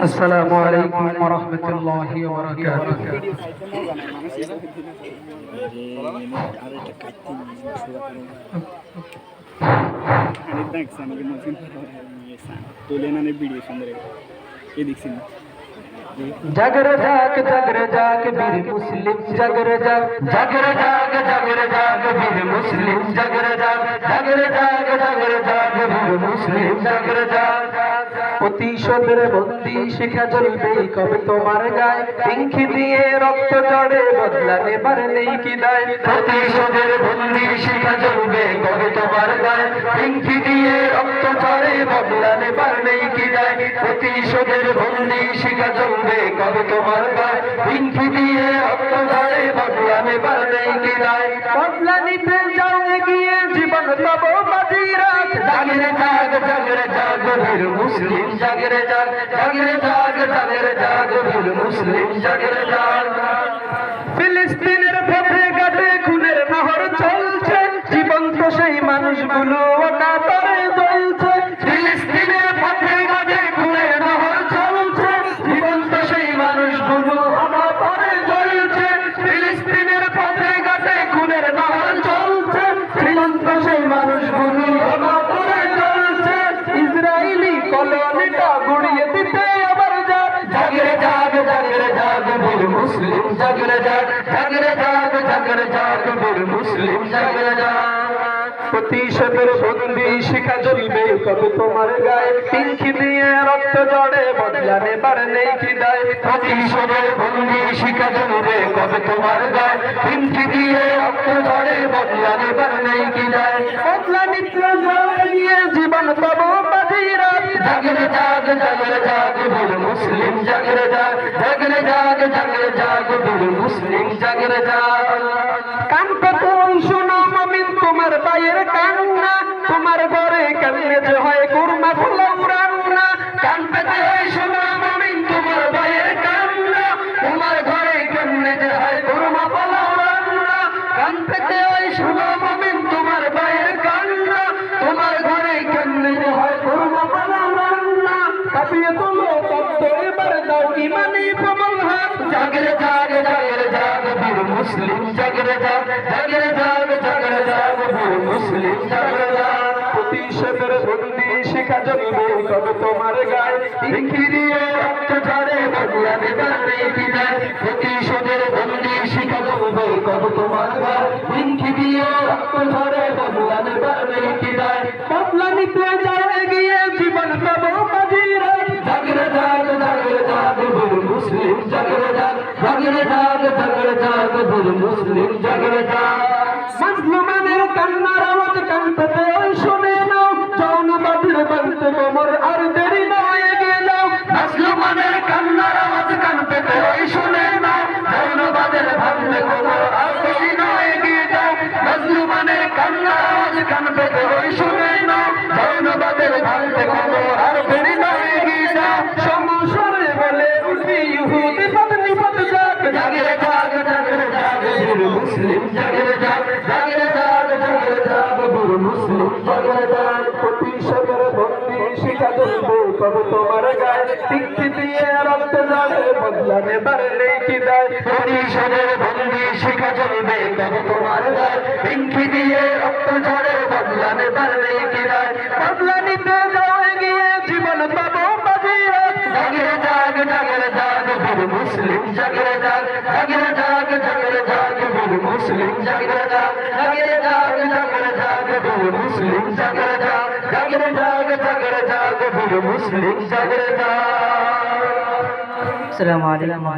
আসসালামু আলাইকুম ওয়া রাহমাতুল্লাহি ওয়া বারাকাতুহু। জাগরে জাগ জাগরে জাগ বীর মুসলিম জাগরে জাগ জাগরে জাগ জাগরে জাগ বীর মুসলিম জাগরে জাগ জাগরে জাগ জাগরে জাগ বীর মুসলিম জাগরে জাগ। প্রতিশোধের বন্দি শিখা জ্বলবে কবে তোমার গায়ে, পিঙ্কি দিয়ে রক্ত ঝরে বদলা নেবার নেই কি দায়। প্রতিশোধের বন্দি শিখা জ্বলবে কবে তোমার গায়ে, পিঙ্কি দিয়ে রক্ত ঝরে বদলা নেবার নেই কি দায়। প্রতিশোধের বন্দি শিখা জ্বলবে কবে তোমার গায়ে, পিঙ্কি দিয়ে রক্ত ঝরে বদলা নেবার নেই কি দায়। বদলা নিতে যাও এগিয়ে জীবন তব বাজি রাখ, জাগরে জাগ জাগরে জাগ বীর মুসলিম জাগরে জাগ জাগরে জাগ জাগরে জাগ বীর মুসলিম জাগরে জাগ। ফিলিস্তিনের পথে ঘাটে খুনের নহর চলছে, জীবন্ত সেই মানুষগুলো কাতরে জ্বলছে। ফিলিস্তিনের পথে ঘাটে খুনের নহর চলছে, জীবন্ত সেই মানুষগুলো কাতরে জ্বলছে। ফিলিস্তিনের পথে ঘাটে খুনের নহর চলছে, জীবন্ত সেই মানুষগুলো কাতরে জ্বলছে। ইসরায়েলি কলোনিটা গুড়িয়ে দিতে আবার যা, জাগরে জাগ জাগরে জাগ বীর মুসলিম জাগরে জাগ জাগরে জাগ জাগরে জাগ বীর মুসলিম জাগরে জাগ। প্রতিশোধের বন্দি শিখা জ্বলবে কবে তোমার গায়ে, পিঙ্কি দিয়ে রক্ত ঝরে বদলা নেবার নেই কি দায়। প্রতিশোধের বন্দি শিখা জ্বলবে কবে তোমার গায়ে, পিঙ্কি দিয়ে রক্ত ঝরে বদলা নেবার নেই কি দায়। বদলা নিতে নিয়ে জীবন তব বাজি রাখ, জাগরে জাগ জাগরে জাগ বীর মুসলিম জাগরে জাগ জাগরে জাগ জাগরে জাগ বীর মুসলিম জাগরে জাগ। কান পেতে শোনো মুমিন তোমার ভাইয়ের কান্না, তোমার ঘরে কেমনে যে হয় কুরমা পোলাও রান্না। কান পেতে শোনো মুমিন তোমার ভাইয়ের কান্না, তোমার ঘরে কেমনে যে হয় কুরমা পোলাও রান্না। কান পেতে শোনো মুমিন তোমার ভাইয়ের কান্না, তোমার ঘরে কেমনে যে হয় কুরমা পোলাও রান্না। কাঁপিয়ে তোলো তত্ত্ব এবার দাও ইমানি প্রবল হাত, জাগরে জাগ জাগরে জাগ বীর মুসলিম জাগরে জাগ জাগরে জাগ জাগরে জাগ বীর মুসলিম জাগরে জাগ। প্রতিশোধের বন্দি শিখা জ্বলবে কবে তোমার গায়ে, পিঙ্কি দিয়ে রক্ত ঝরে বদলা নেবার নেই কি দায়। প্রতিশোধের বন্দি শিখা জ্বলবে কবে তোমার গায়ে, পিঙ্কি দিয়ে রক্ত ঝরে বদলা নেবার নেই কি দায়। বদলা নিতে যাও এগিয়ে জীবন তব বাজি রাখ, জাগরে জাগ জাগরে জাগ বীর মুসলিম জাগরে জাগ জাগরে জাগ জাগরে জাগ বীর মুসলিম জাগরে জাগ। মাজলুমের কান্নার আওয়াজ কান পেতে শুনে নাও, জনবাদের বলতে কোমর আর দেরি নয় এগিয়ে যাও। মাজলুমের কান্নার আওয়াজ কান পেতে শুনে নাও, জনবাদের ভাঙতে কোমর আর দেরি নয় এগিয়ে যাও। মাজলুমের কান্নার আওয়াজ কান পেতে শুনে নাও, জনবাদের ভাঙতে কোমর আর দেরি নয় এগিয়ে যাও। সমস্যারে বলে উঠি ইহুদি পত্নী পদ জাগ, জাগরে জাগ জাগরে জাগ বীর মুসলিম জাগরে জাগ জাগরে জাগ জাগরে জাগ বীর মুসলিম জাগরে জাগ। প্রতিশোধের বন্দি শিখা জ্বলবে কবে তোমার গায়ে, পিঙ্কি দিয়ে রক্ত ঝরে বদলা নেবার নেই কি দায়। প্রতিশোধের বন্দি শিখা জ্বলবে কবে তোমার গায়ে, পিঙ্কি দিয়ে রক্ত ঝরে বদলা নেবার নেই কি দায়। বদলা নিতে যাও এগিয়ে জীবন তব বাজি রাখ, জাগরে জাগ জাগরে জাগ বীর মুসলিম জাগরে জাগ জাগরে জাগ জাগরে জাগ বীর মুসলিম জাগরে জাগ জাগরে জাগ জাগরে জাগ বীর মুসলিম জাগরে জাগ জাগরে জাগ জাগরে জাগ বীর মুসলিম জাগরে জাগ। আসসালামু আলাইকুম।